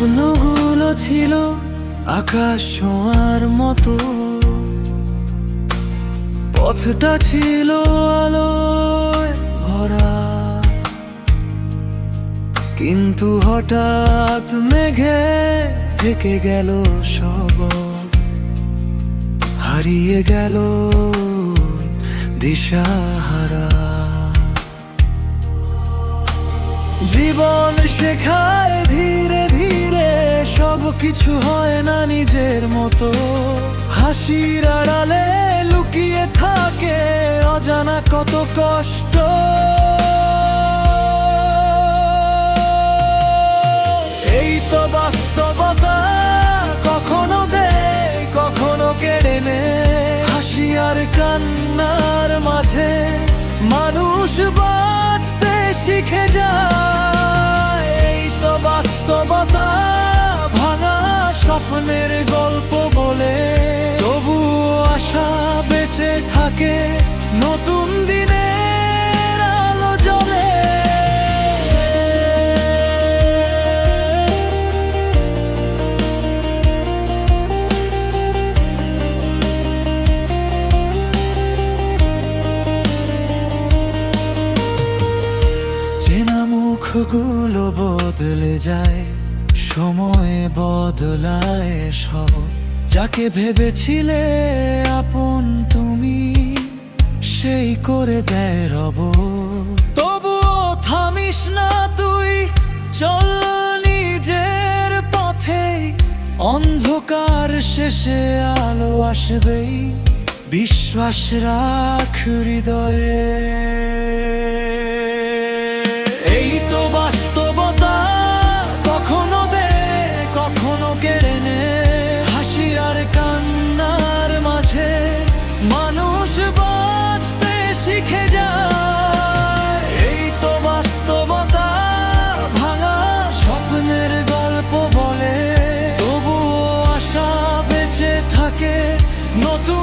স্বপ্নগুলো ছিল আকাশ ছোঁয়ার মতো, পথটা ছিল আলোয় ভরা, কিন্তু হঠাৎ মেঘে ঢেকে গেল সব, হারিয়ে গেল দিশাহারা। জীবন শেখায় ধীরে ধীরে সব কিছু হয় না নিজের মতো, হাসির আড়ালে লুকিয়ে থাকে অজানা কত কষ্ট। এই তো বাস্তবতা, কখনো দেয় কখনো কেড়ে নেয়, হাসি আর কান্নার মাঝে মানুষ বাঁচতে শিখে যায়। এই তো বাস্তবতা, ভাঙা স্বপ্নের গল্প বলে তবুও আশা বেঁচে থাকে, নতুন দিনের আলো জ্বলে। চেনা মুখগুলো বদলে যায়, সময় বদলায় সব, যাকে ভেবেছিলে আপন তুমি সেই করে দেয় রব। তবুও থামিস না তুই, চল নিজের পথে, অন্ধকার শেষে আলো আসবেই, বিশ্বাস রাখ হৃদয়ে। এই তো বাস্তবতা, কখনো দেয় কখনো কেড়ে নেয়, হাসি আর কান্নার মাঝে মানুষ বাঁচতে শিখে যায়। এই তো বাস্তবতা, ভাঙা স্বপ্নের গল্প বলে তবুও আশা বেঁচে থাকে, নতুন